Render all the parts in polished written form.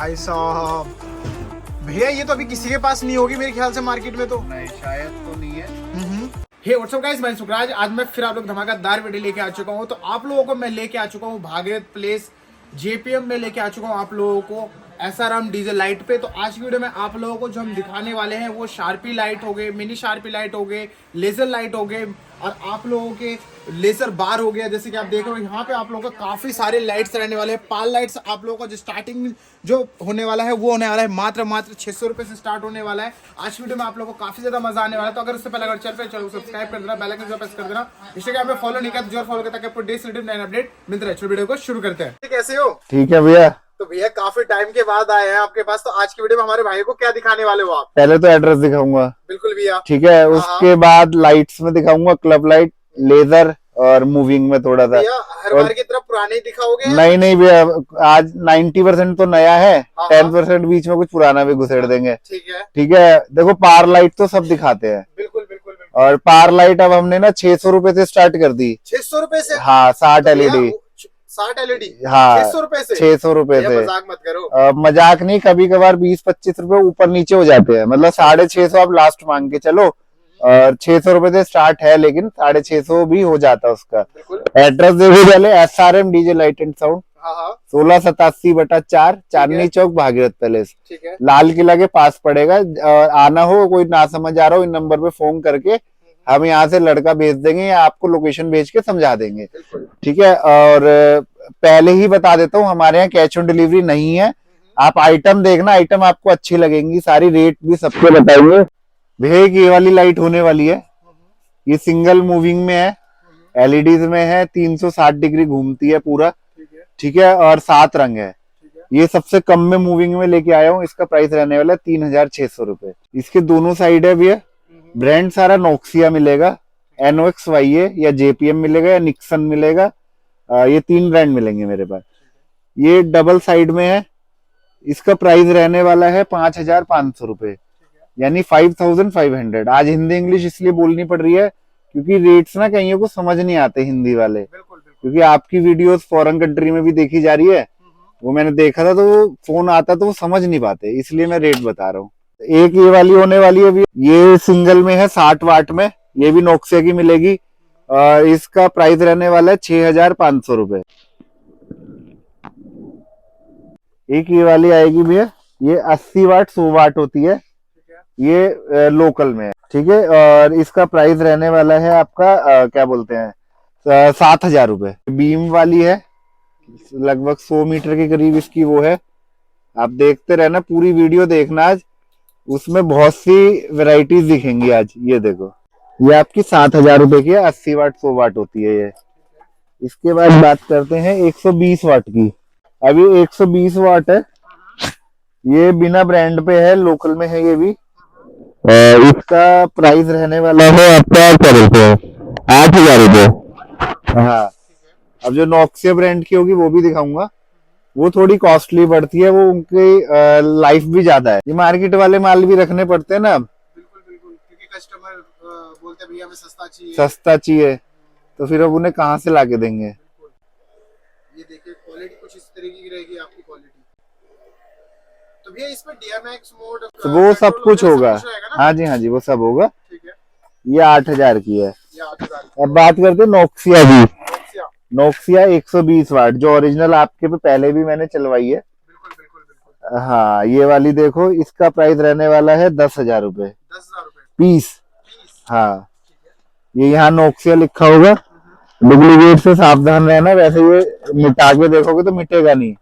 भाई साहब, भैया ये तो अभी किसी के पास नहीं होगी मेरे ख्याल से मार्केट में तो। नहीं, शायद तो नहीं है। हे व्हाट्सअप गाइस, मैं सुखराज। आज मैं फिर आप लोग धमाकेदार वीडियो लेके आ चुका हूँ। तो आप लोगों को मैं लेके आ चुका हूँ भागीरथ प्लेस जेपीएम में लेके आ चुका हूँ आप लोगों को एसआरएम डीजे लाइट पे। तो आज की वीडियो में आप लोगों को जो हम दिखाने वाले हैं वो शार्पी लाइट हो गए, मिनी शार्पी लाइट हो गए, लेजर लाइट हो गए और आप लोगों के लेजर बार हो गया। जैसे कि आप देख रहे हो यहाँ पे आप लोगों को काफी सारे लाइट्स रहने वाले हैं। पाल लाइट्स आप लोगों का जो स्टार्टिंग जो होने वाला है वो होने वाला है मात्र 600 रुपए से स्टार्ट होने वाला है। आज की वीडियो में आप लोगों को काफी ज्यादा मजा आने वाला है। तो अगर उससे पहले अगर चैनल सब्सक्राइब कर देना, बेल आइकन को प्रेस कर देना, इंस्टाग्राम पे फॉलो नहीं किया तो जरूर फॉलो करता है आपको डे रिलेटेड नए अपडेट मिलते रहे। वीडियो को शुरू करते हैं। कैसे हो? ठीक है भैया। तो भैया काफी टाइम के बाद आए हैं आपके पास। तो आज की वीडियो में हमारे भाई को क्या दिखाने वाले हो आप? पहले तो एड्रेस दिखाऊंगा। बिल्कुल भैया। ठीक है, उसके बाद लाइट्स में दिखाऊंगा, क्लब लाइट, लेजर और मूविंग में थोड़ा सा। भैया हर बार की तरह पुराने ही दिखाओगे? नहीं भैया, आज 90% तो नया है, 10% बीच में कुछ पुराना भी घुसेड़ देंगे। ठीक है, देखो पावर लाइट तो सब दिखाते हैं। बिल्कुल। और पावर लाइट अब हमने ना 600 रुपए से स्टार्ट कर दी। 600 रुपए से? हाँ, 60 LED। 60 LED? हाँ, 600 रुपए से? 600 रुपए से। मजाक मत करो। मजाक नहीं, कभी कभार 20-25 रुपए ऊपर नीचे हो जाते हैं। मतलब 650 आप लास्ट मांग के चलो, और 600 रुपए से स्टार्ट है, लेकिन 650 भी हो जाता है उसका। एड्रेस देखो पहले, SRM DJ light and sound, 1687/4 Chandni Chowk, Bhagirath palace, Lal Qila के पास पड़ेगा। और आना हो, कोई ना समझ आ रहा हो, इन नंबर पे फोन करके हम यहाँ से लड़का भेज देंगे या आपको लोकेशन भेज के समझा देंगे। ठीक है, और पहले ही बता देता हूँ, हमारे यहाँ कैश ऑन डिलीवरी नहीं है। आप आइटम देखना, आइटम आपको अच्छी लगेंगी सारी, रेट भी सबको बताएंगे। भैया ये वाली लाइट होने वाली है, ये सिंगल मूविंग में है, एलईडीज में है, 360 डिग्री घूमती है पूरा। ठीक है, और 7 रंग है। ये सबसे कम में मूविंग में लेके आया हूँ। इसका प्राइस रहने वाला है 3600 रुपए। इसके दोनों साइड है भैया। ब्रांड सारा नोक्सिया मिलेगा, NOXYA या JPM मिलेगा या निक्सन मिलेगा। ये 3 ब्रांड मिलेंगे मेरे पास। ये डबल साइड में है। इसका प्राइस रहने वाला है 5500 रुपए, यानी 5500। आज हिंदी इंग्लिश इसलिए बोलनी पड़ रही है क्योंकि रेट्स ना कईयों को समझ नहीं आते हिंदी वाले। क्योंकि आपकी वीडियोस फॉरेन कंट्री में भी देखी जा रही है, वो मैंने देखा था, तो वो फोन आता तो वो समझ नहीं पाते, इसलिए मैं रेट बता रहा हूँ। एक ये वाली होने वाली है भी, ये सिंगल में है 60 वाट में, ये भी नोक्सिया की मिलेगी। और इसका प्राइस रहने वाला है 6500 रुपए। एक ये वाली आएगी भैया, ये 80 वाट 100 वाट होती है, ये लोकल में है। ठीक है, और इसका प्राइस रहने वाला है आपका क्या बोलते हैं 7000 रुपए। बीम वाली है, लगभग 100 मीटर के करीब इसकी वो है। आप देखते रहना, पूरी वीडियो देखना आज, उसमें बहुत सी वैरायटीज दिखेंगी आज। ये देखो, ये आपकी 7000 रुपए की है, 80 वाट 100 वाट होती है ये। इसके बाद बात करते हैं 120 वाट की। अभी 120 वाट है, ये बिना ब्रांड पे है, लोकल में है ये भी। इसका प्राइस रहने वाला है आपका 8000 रुपए। हाँ, अब जो नोक्सिया ब्रांड की होगी वो भी दिखाऊंगा, वो थोड़ी कॉस्टली पड़ती है, वो उनकी लाइफ भी ज्यादा है। ये मार्केट वाले माल भी रखने पड़ते हैं ना। बिल्कुल, क्योंकि कस्टमर बोलते हैं भैया हमें सस्ता चाहिए, तो फिर अब उन्हें कहाँ से लाके देंगे। ये देखिए क्वालिटी कुछ इस तरीके की रहेगी आपकी क्वालिटी। तो भैया इसमें DMX मोड वो सब कुछ होगा। हाँ जी, वो सब होगा। ठीक है, ये 8000 की है। ये 8000। अब बात करते हैं नोक्सिया की। नोक्सिया 120 वाट, जो ओरिजिनल आपके पे पहले भी मैंने चलवाई है। बिल्कुल। हाँ, ये वाली देखो, इसका प्राइस रहने वाला है 10,000 रुपए। 10,000 रुपए पीस। हाँ, ये यहाँ नोक्सिया लिखा होगा, डुप्लीकेट से सावधान रहना। वैसे ये मिटा के देखोगे तो मिटेगा नहीं।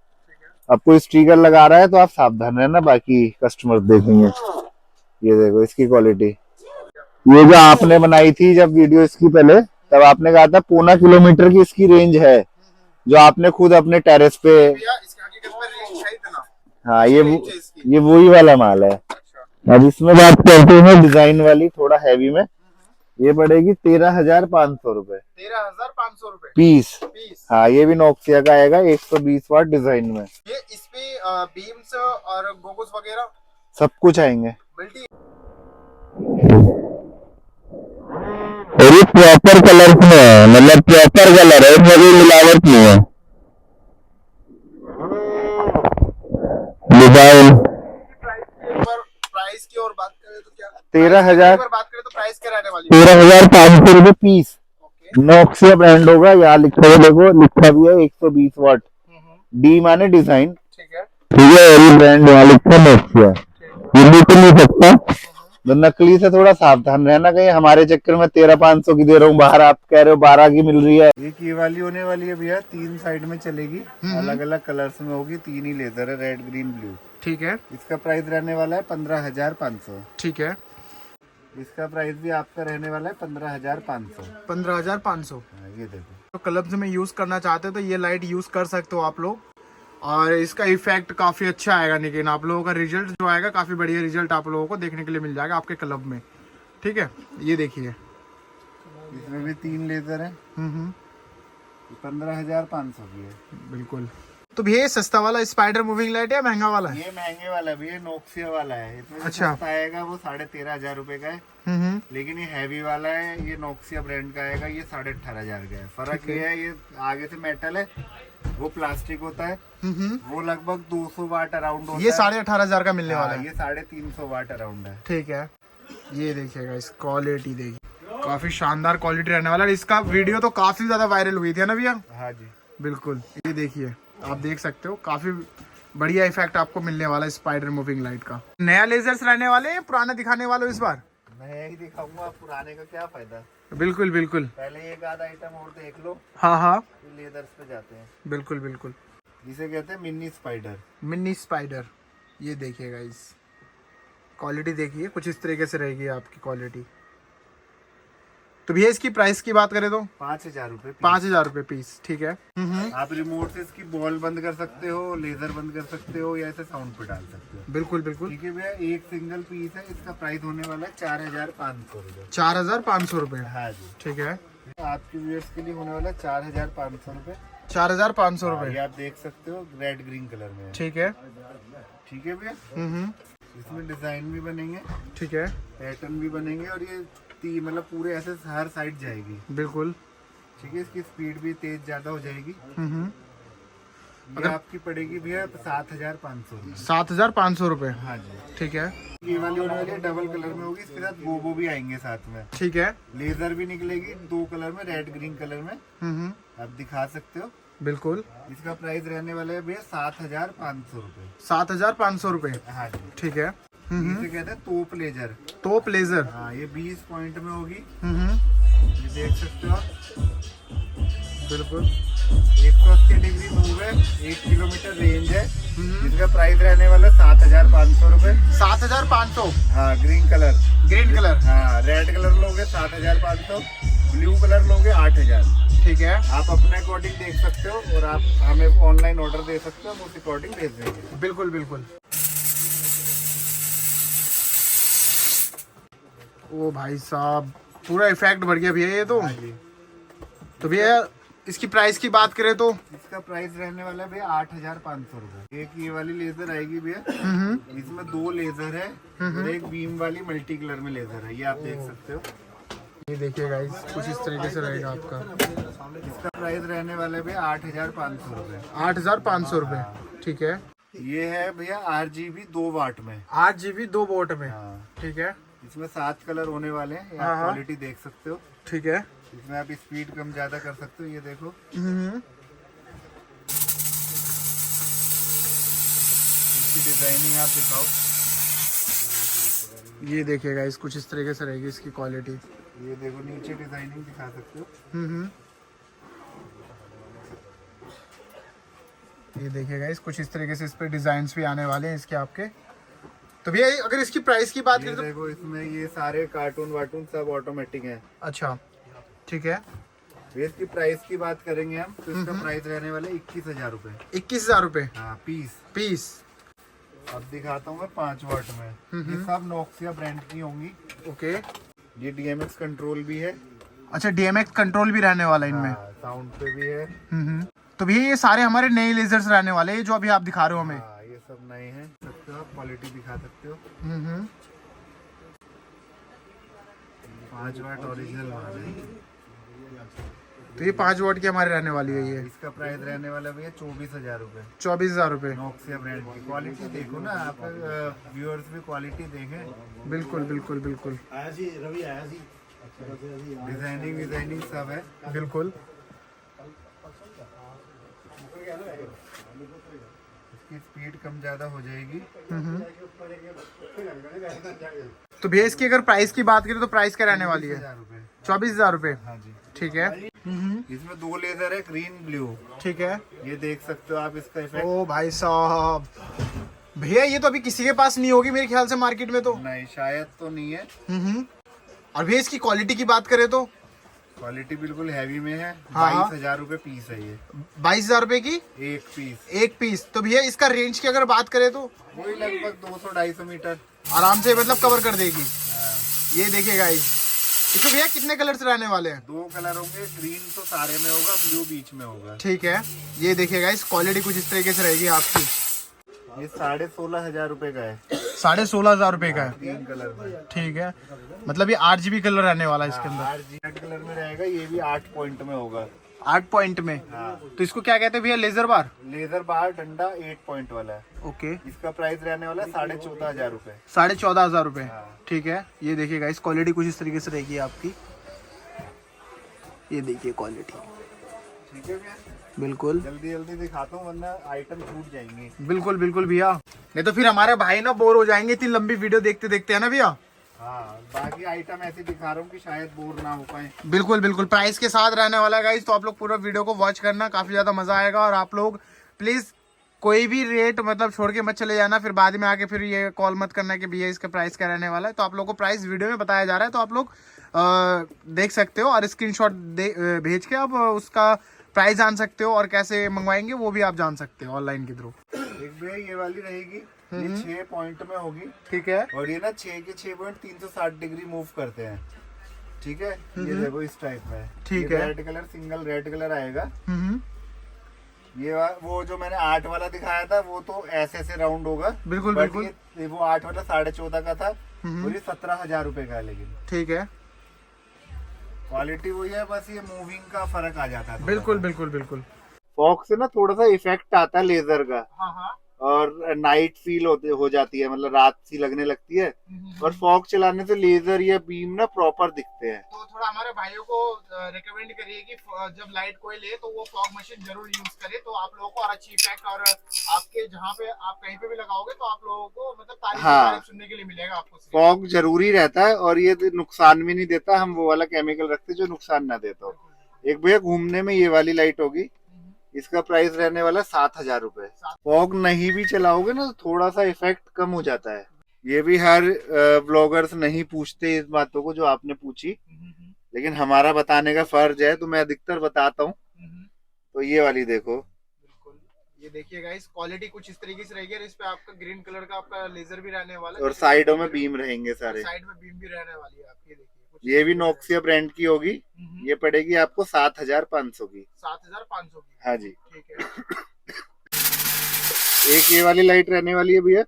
अब कोई स्टिकर लगा रहा है तो आप सावधान रहना, बाकी कस्टमर देखेंगे। ये देखो इसकी क्वालिटी। ये जो आपने बनाई थी जब वीडियो इसकी पहले, तब आपने कहा था 0.25 किलोमीटर की इसकी रेंज है, जो आपने खुद अपने टेरेस पे। हाँ, ये वही वाला माल है। अब इसमें बात करते हैं डिजाइन वाली, थोड़ा हैवी में। ये पड़ेगी 13,500 रुपए। 13,500 रुपए पीस। हाँ, ये भी नोक्सिया का आएगा, 120 वाट डिजाइन में। ये इसपे बीम्स और गोगल्स वगैरह सब कुछ आएंगे। और ये प्रॉपर कलर में है, मतलब प्रॉपर कलर है, इसमें कोई मिलावट नहीं है। डिजाइन। प्राइस की और बात करें तो क्या 13,000 बात करें तो प्राइस क्या रहने वाली है? 13,500 रुपये पीस। ओके। नॉक्सिया ब्रांड होगा, यहाँ लिखा हुआ देखो, लिखा भी है 120 वाट। डी माने डिजाइन, ठीक है। ठीक है, और ये ब्रांड यहाँ लिखा है नॉक्सिया। ये लिख नहीं सकता, तो नकली से थोड़ा सावधान रहना, कहीं हमारे चक्कर में 13,500 की दे रहा हूँ, बाहर आप कह रहे हो 12 की मिल रही है। एक ये वाली होने वाली है भैया, 3 साइड में चलेगी, अलग अलग कलर्स में होगी, 3 ही लेदर है, रेड ग्रीन ब्लू। ठीक है। इसका प्राइस रहने वाला है 15,500। ठीक है। इसका प्राइस भी आपका रहने वाला है 15,500। 15,500। ये देखो, तो क्लब्स में यूज करना चाहते हो तो ये लाइट यूज कर सकते हो आप लोग, और इसका इफेक्ट काफी अच्छा आएगा, लेकिन आप लोगों का रिजल्ट जो आएगा काफी बढ़िया रिजल्ट आप लोगों को देखने के लिए मिल जाएगा आपके क्लब में। ठीक है, ये देखिए इसमें भी 3 लेजर है, 15,500 की है। बिल्कुल। तो भैया ये सस्ता वाला स्पाइडर मूविंग लाइट है, महंगा वाला है? ये महंगे वाला भी है, नोक्सिया वाला है। इसमें अच्छा। सस्ता आएगा वो 13,500 रुपए का है, लेकिन ये हैवी वाला है, ये नोक्सिया ब्रांड का आएगा, ये 18,500 का है। फर्क ये है, ये आगे से मेटल है, वो प्लास्टिक होता है, वो लगभग 200 वाट अराउंड होता है। ये 18,500 का मिलने वाला है। ये 350 वाट अराउंड है। ठीक है, ये देखिएगा, इस क्वालिटी देखिए, काफी शानदार क्वालिटी रहने वाला है। इसका वीडियो तो काफी ज्यादा वायरल हुई थी ना भैया? हाँ जी, बिल्कुल। ये देखिए, आप देख सकते हो, काफी बढ़िया इफेक्ट आपको मिलने वाला है स्पाइडर मूविंग लाइट का। नया लेजर्स रहने वाले हैं, पुराना दिखाने वाले हो इस बार? मैं यही दिखाऊंगा, पुराने का क्या फायदा। बिल्कुल बिल्कुल। पहले एक आधा आइटम और देख लो, हाँ हाँ, लेदर्स पे जाते हैं। बिल्कुल बिल्कुल। जिसे कहते हैं मिनी स्पाइडर। मिनी स्पाइडर, ये देखिएगा, इस क्वालिटी देखिए, कुछ इस तरीके से रहेगी आपकी क्वालिटी। तो भैया इसकी प्राइस की बात करें तो 5,000 रुपए। 5,000 रुपए पीस। ठीक है। आप रिमोट से इसकी बॉल बंद कर सकते हो, लेजर बंद कर सकते हो, या ऐसे साउंड पे डाल सकते हो। बिल्कुल बिल्कुल। ठीक है भैया, एक सिंगल पीस है, इसका प्राइस होने वाला है 4,500 रुपए। 4,500 रुपए। हाँ जी, ठीक है। आपके व्यूअर्स के लिए होने वाला है 4,500 रुपए। 4,500 रुपए। ये आप देख सकते हो, रेड ग्रीन कलर में है। ठीक है। ठीक है भैया, इसमें डिजाइन भी बनेंगे, ठीक है। पैटर्न भी बनेंगे, और ये मतलब पूरे ऐसे हर साइड जाएगी। बिल्कुल। ठीक है, इसकी स्पीड भी तेज ज्यादा हो जाएगी। अगर आपकी पड़ेगी भैया 7,500। 7,500 रुपए। हाँ जी, ठीक है। ये वाली होने वाली है, डबल कलर में होगी, इसके साथ गोबो भी आएंगे साथ में। ठीक है। लेजर भी निकलेगी 2 कलर में, रेड ग्रीन कलर में, आप दिखा सकते हो। बिल्कुल। इसका प्राइस रहने वाला है भैया 7,500 रुपए। 7,500 रुपए। हाँ जी, ठीक है। इसे कहते हैं तोप लेजर। Top laser. हाँ, ये 20 पॉइंट में होगी, ये देख सकते हो आप। बिल्कुल। 180 डिग्री मूव है, 1 किलोमीटर रेंज है। इसका प्राइस रहने वाला है 7,500 रुपए। 7,500। हाँ, ग्रीन कलर। Green colour. हाँ, रेड कलर लोगे 7,500, ब्लू कलर लोगे 8,000। ठीक है। आप अपने अकॉर्डिंग देख सकते हो, और आप हमें ऑनलाइन ऑर्डर दे सकते हो, हम उस अकॉर्डिंग भेज देंगे। बिल्कुल बिल्कुल। ओ भाई साहब, पूरा इफेक्ट बढ़ गया भैया ये तो। हाँ जी, तो भैया इसकी प्राइस की बात करें तो इसका प्राइस रहने वाला है भैया 8,500 रुपए। एक ये वाली लेजर आएगी भैया, इसमें 2 लेजर है, और एक बीम वाली मल्टी कलर में लेजर है, ये आप देख सकते हो। ये देखिए गाइस, कुछ इस तरीके से रहेगा आपका। इसका प्राइस रहने वाला है भैया 8,500 रुपए। 8,500 रुपए। ठीक है। ये है भैया RGB 2 वाट में। 8 GB 2 वोट में। हाँ, ठीक है। इसमें 7 कलर होने वाले हैं, हाँ, आप हाँ। क्वालिटी देख सकते हो। ठीक है। इसमें आप स्पीड कम ज्यादा कर सकते हो, ये देखो। इसकी डिजाइनिंग आप दिखाओ। ये देखिएगा, इस कुछ इस तरीके से रहेगी इसकी क्वालिटी। ये देखो, नीचे डिजाइनिंग दिखा सकते हो। ये देखिएगा, इस कुछ इस तरीके से इस पे डिजाइन भी आने वाले हैं इसके आपके। तो भैया अगर इसकी प्राइस की बात ये करें तो देखो, इसमें ये सारे कार्टून वार्टून सब ऑटोमेटिक हैं। अच्छा, ठीक है। फिर इसकी प्राइस की बात करेंगे हम, तो इसका प्राइस रहने वाला है 21,000 रुपए। 21,000 रुपए हाँ, पीस। पीस। अब दिखाता हूँ मैं 5 वाट में। ये सब नोक्सिया ब्रांड की होंगी। ओके। ये DMX कंट्रोल भी है। अच्छा, DMX कंट्रोल भी रहने वाला है इनमें। साउंड पे भी है। तो भैया ये सारे हमारे नए लेजर्स रहने वाले हैं जो अभी आप दिखा रहे हो हमें। हाँ, ये सब नए हैं, सकते हो आप, क्वालिटी दिखा सकते हो। 5 वाट ओरिजिनल माल है। तो ये 5 वॉट की हमारी रहने वाली है ये। इसका प्राइस रहने वाला भैया 24,000 रुपए। 24,000 रुपए। नॉक्सिया ब्रांड की क्वालिटी देखो ना आप, व्यूअर्स भी क्वालिटी देखें। बिल्कुल बिल्कुल बिल्कुल डिजाइनिंग सब है। बिल्कुल। इसकी स्पीड कम ज्यादा हो जाएगी। तो भैया इसकी अगर प्राइस की बात करें तो प्राइस क्या रहने वाली है? 24,000 रुपए। 24,000 रुपए। हाँ जी। ठीक है। इसमें 2 लेजर है, ग्रीन ब्लू। ठीक है। ये देख सकते हो आप इसका इफेक्ट। ओ भाई साहब, भैया ये तो अभी किसी के पास नहीं होगी मेरे ख्याल से मार्केट में तो। नहीं, शायद तो नहीं है। और भैया इसकी क्वालिटी की बात करें तो क्वालिटी बिल्कुल हैवी में है। हाँ। 22,000 रुपए पीस है ये। 22,000 रुपए की एक पीस। एक पीस। तो भैया इसका रेंज की अगर बात करें तो वही लगभग 200-250 मीटर आराम से मतलब कवर कर देगी। हाँ। ये देखिए गाइस, इसमें भैया कितने कलर्स रहने वाले हैं? 2 कलर होंगे, ग्रीन तो सारे में होगा, ब्लू बीच में होगा। ठीक है। ये देखिए गाइस, क्वालिटी कुछ इस तरीके से रहेगी आपकी। ये 16,500 रुपए का है। 16,500 रुपए का है। 3 कलर में। ठीक है, मतलब ये RGB कलर रहने वाला है इसके अंदर। रेड कलर में रहेगा। ये भी 8 पॉइंट में होगा। 8 पॉइंट में। हाँ। तो इसको क्या कहते हैं भैया? लेजर बार। लेजर बार डंडा 8 पॉइंट वाला है। ओके, इसका प्राइस रहने वाला है 14,500 रुपए। 14,500 रुपए। हाँ। ठीक है, ये देखिएगा, इस क्वालिटी कुछ इस तरीके से रहेगी आपकी। ये देखिए क्वालिटी, ठीक है भैया, बिल्कुल जल्दी जल्दी दिखाता हूँ वरना आइटम छूट जाएंगे। बिल्कुल बिल्कुल भैया, नहीं तो फिर हमारे भाई ना बोर हो जाएंगे इतनी लंबी वीडियो देखते देखते, है ना भैया। हाँ, बाकी आइटम ऐसे दिखा रहा हूँ कि शायद बोर ना हो पाए। बिल्कुल बिल्कुल, प्राइस के साथ रहने वाला है गाइस, तो आप लोग पूरा वीडियो को वॉच करना, काफी ज्यादा मजा आएगा। और आप लोग प्लीज कोई भी रेट मतलब छोड़ के मत चले जाना, फिर बाद में आके फिर ये कॉल मत करना कि भैया इसका प्राइस क्या रहने वाला है। तो आप लोगों को प्राइस वीडियो में बताया जा रहा है, तो आप लोग देख सकते हो और स्क्रीनशॉट भेज के आप उसका प्राइस जान सकते हो, और कैसे मंगवाएंगे वो भी आप जान सकते हो ऑनलाइन के थ्रू। एक भैया ये वाली रहेगी, ये 6 पॉइंट में होगी। ठीक है, और ये ना 6 के 6 पॉइंट 360 डिग्री मूव करते हैं। ठीक है, ये देखो इस टाइप में। ठीक ये है। Red colour, single red colour आएगा। हम्म, ये वो जो मैंने 8 वाला दिखाया था वो तो ऐसे ऐसे राउंड होगा। बिल्कुल But बिल्कुल। ये वो 8 वाला 14,500 का था, और ये 17,000 रुपए का है। लेकिन ठीक है, क्वालिटी वही है, बस ये मूविंग का फर्क आ जाता है। बिल्कुल बिल्कुल बिल्कुल। फॉग से ना थोड़ा सा इफेक्ट आता है लेजर का, हाँ हाँ, और नाइट फील हो जाती है, मतलब रात सी लगने लगती है। और फॉग चलाने से लेजर या बीम ना प्रॉपर दिखते हैं। तो थोड़ा हमारे भाइयों को रिकमेंड करिए कि जब लाइट कोई ले तो वो फॉग मशीन जरूर यूज करे, तो आप लोगों को और अच्छी इफेक्ट, और आपके जहाँ पे आप कहीं पे भी लगाओगे तो आप लोगों को मतलब तारीफ सुनने के लिए मिलेगा आपको। फॉग जरूरी रहता है, और ये नुकसान भी नहीं देता। हम वो वाला केमिकल रखते जो नुकसान ना देता हो। एक भैया घूमने में ये वाली लाइट होगी, इसका प्राइस रहने वाला 7,000 रुपए। फॉग नहीं भी चलाओगे ना तो थोड़ा सा इफेक्ट कम हो जाता है। ये भी हर ब्लॉगर्स नहीं पूछते इस बातों को जो आपने पूछी, लेकिन हमारा बताने का फर्ज है, तो मैं अधिकतर बताता हूँ। तो ये वाली देखो, ये देखिए गाइस, क्वालिटी कुछ इस तरीके से रहेगी, और इस पे आपका ग्रीन कलर का आपका लेजर भी रहने वाला है, और साइडों में बीम रहेंगे सारे। साइड में बीम भी रहने वाली है आपकी। देखिए ये भी नॉक्सिया ब्रांड की होगी। ये पड़ेगी आपको 7,500 की। 7,500 की। हाँ जी। ठीक है। एक ये वाली लाइट रहने वाली है भैया,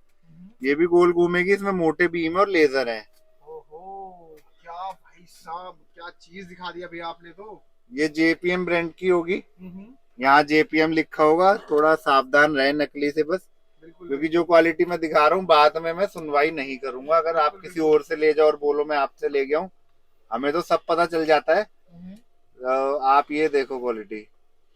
ये भी गोल घूमेगी, इसमें मोटे बीम और लेजर है। ओहो, क्या भाई साहब, क्या चीज दिखा दिया भैया आपने तो। ये JPM ब्रांड की होगी। यहाँ JPM लिखा होगा, थोड़ा सावधान रहे नकली से बस, क्योंकि जो क्वालिटी मैं दिखा रहा हूँ बाद में मैं सुनवाई नहीं करूंगा। अगर आप किसी और से ले जाओ और बोलो मैं आपसे ले गया हूँ, हमें तो सब पता चल जाता है। आप ये देखो क्वालिटी,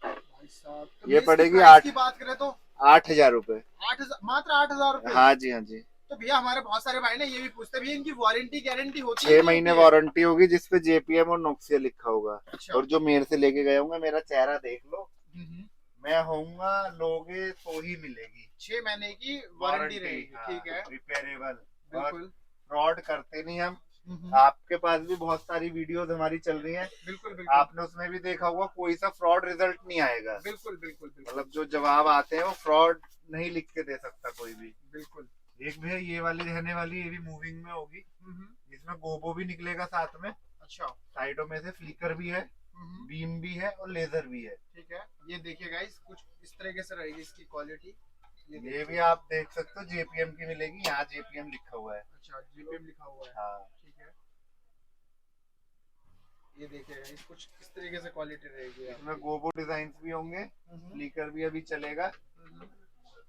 तो ये पड़ेगी 8 की बात करें तो 8,000 रुपए। 8,000, मात्र 8,000 रुपए। हाँ जी, हाँ जी। तो भैया हमारे बहुत सारे भाई ना ये भी पूछते हैं, इनकी वारंटी गारंटी होती है? 6 महीने वारंटी होगी, जिसपे JPM और नॉक्सिया लिखा होगा। अच्छा। और जो मेरे से लेके गए होंगे, मेरा चेहरा देख लो, मैं होऊंगा, लोगे तो ही मिलेगी। 6 महीने की वारंटी रहेगी। ठीक है, रिपेयरेबल। बिल्कुल। फ्रॉड करते नहीं हम। आपके पास भी बहुत सारी वीडियोस हमारी चल रही हैं। बिल्कुल बिल्कुल। आपने उसमें भी देखा होगा, कोई सा फ्रॉड रिजल्ट नहीं आएगा। बिल्कुल बिल्कुल बिल्कुल। मतलब जो जवाब आते हैं वो फ्रॉड नहीं लिख के दे सकता कोई भी। बिल्कुल। एक भैया ये वाली रहने वाली, ये भी मूविंग में होगी। इसमें गोबो भी निकलेगा साथ में। अच्छा। साइडों में से फ्लिकर भी है, बीम भी है और लेजर भी है। ठीक है, ये देखिए गाइस, कुछ इस तरीके से रहेगी इसकी क्वालिटी। ये भी आप देख सकते हो, JPM की मिलेगी। यहाँ JPM लिखा हुआ है। अच्छा, JPM लिखा हुआ है। हाँ। ठीक है, ये देखिए गाइस, कुछ इस तरीके से क्वालिटी रहेगी। इसमें गोबो डिजाइन भी होंगे, स्लीकर भी अभी चलेगा,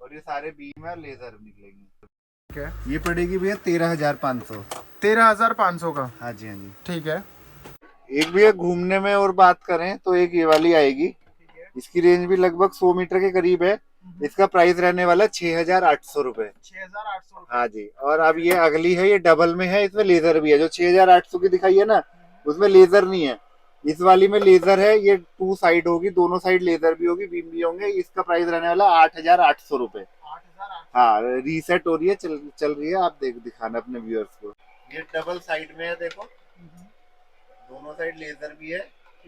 और ये सारे बीम है, लेजर निकलेंगे। ठीक है, ये पड़ेगी भैया 13,500। 13,500 का। हाँ जी, हाँ जी। ठीक है। एक भैया घूमने में और बात करें तो एक ये वाली आएगी, इसकी रेंज भी लगभग 100 मीटर के करीब है। इसका प्राइस रहने वाला 6,800 रुपए। 6,800। हाँ जी। और अब ये अगली है, ये डबल में है, इसमें लेजर भी है। जो 6,800 की दिखाई है ना, उसमें लेजर नहीं है, इस वाली में लेजर है। ये 2 साइड होगी, दोनों साइड लेजर भी होगी, बीम भी होंगे। इसका प्राइस रहने वाला 8,800 रुपए। 8,800। हाँ, रीसेट हो रही है, चल रही है। आप दिखाना अपने व्यूअर्स को। ये डबल साइड में है, देखो दोनों साइड लेजर भी है।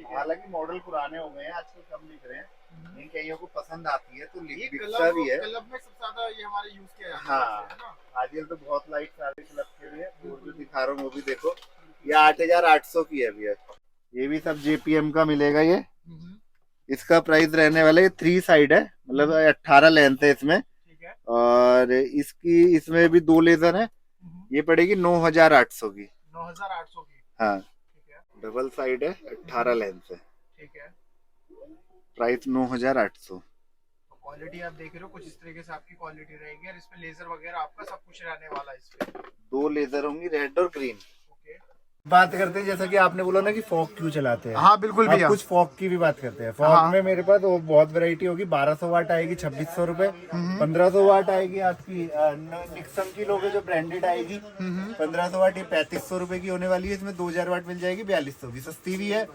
हालांकि मॉडल पुराने हो गए हैं, आजकल कम दिख रहे हैं, लेकिन कईयों को पसंद आती है तो बिकता भी है। क्लब में सबसे ज्यादा ये हमारे यूज किया जाता है। हाँ, आजकल तो बहुत लाइट सारे क्लब के लिए। और जो दिखा रहा हूँ वो भी देखो, ये 8,800 की है भैया। ये भी सब JPM का मिलेगा। ये इसका प्राइस रहने वाला है, 3 साइड है, मतलब 18 लेंथ है इसमें। ठीक है। और इसमें भी 2 लेजर है। ये पड़ेगी 9,800 की। 9,800 की। हाँ, ठीक है। डबल साइड है, 18 लेंथ है। ठीक है। प्राइस 9,800। तो क्वालिटी आप देख रहे हो, कुछ इस तरीके से आपकी क्वालिटी रहेगी, और इसमें लेजर वगैरह आपका सब कुछ रहने वाला है इसमें। 2 लेजर होंगी, रेड और ग्रीन। ओके। बात करते हैं, जैसा कि आपने बोला ना कि फॉग क्यों चलाते हैं। हाँ बिल्कुल अब भैया। कुछ फॉग की भी बात करते हैं। फॉग हाँ। में मेरे पास वो बहुत वैरायटी होगी। 1200 वाट आएगी 2,600 रुपए। 1500 वाट आएगी आपकी निक्सन की लोगे जो ब्रांडेड आएगी 1500 वाट, ये 3,500 रुपए की होने वाली है। इसमें 2,000 वाट मिल जाएगी 4,200 की, सस्ती भी है।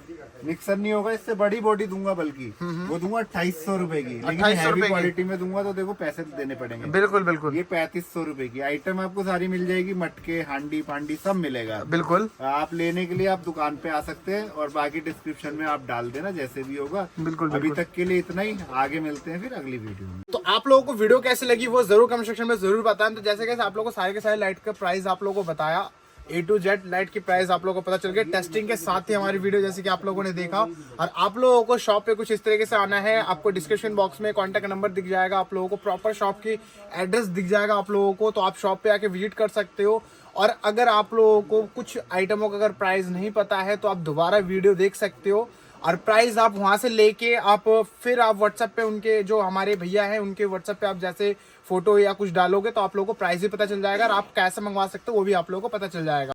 निक्सन नहीं होगा, इससे बड़ी बॉडी दूंगा, बल्कि वो दूंगा 2,800 रुपए की, लेकिन 2,800 रुपए हैवी की। क्वालिटी में दूंगा तो देखो पैसे देने पड़ेंगे। बिल्कुल बिल्कुल। ये 3,500 रुपए की आइटम आपको सारी मिल जाएगी। मटके, हांडी पांडी सब मिलेगा। बिल्कुल आप लेने के लिए आप दुकान पे आ सकते हैं, और बाकी डिस्क्रिप्शन में आप डाल देना जैसे भी होगा। बिल्कुल। अभी तक के लिए इतना ही, आगे मिलते हैं फिर अगली वीडियो में। तो आप लोगों को वीडियो कैसे लगी वो जरूर कमेंट सेक्शन में जरूर बताएं। तो जैसे कैसे आप लोगों को सारे के सारे लाइट का प्राइस आप लोगों को बताया, A to Z लाइट की प्राइस आप लोगों को पता चल गया। टेस्टिंग के साथ ही हमारी वीडियो जैसे कि आप लोगों ने देखा। और आप लोगों को शॉप पे कुछ इस तरीके से आना है, आपको डिस्क्रिप्शन बॉक्स में कॉन्टैक्ट नंबर दिख जाएगा, आप लोगों को प्रॉपर शॉप की एड्रेस दिख जाएगा आप लोगों को, तो आप शॉप पे आके विजिट कर सकते हो। और अगर आप लोगों को कुछ आइटमों का अगर प्राइस नहीं पता है तो आप दोबारा वीडियो देख सकते हो, और प्राइस आप वहां से लेके आप फिर आप व्हाट्सएप पे उनके जो हमारे भैया हैं उनके व्हाट्सएप पे आप जैसे फोटो या कुछ डालोगे तो आप लोगों को प्राइस भी पता चल जाएगा, और आप कैसे मंगवा सकते हो वो भी आप लोगों को पता चल जाएगा।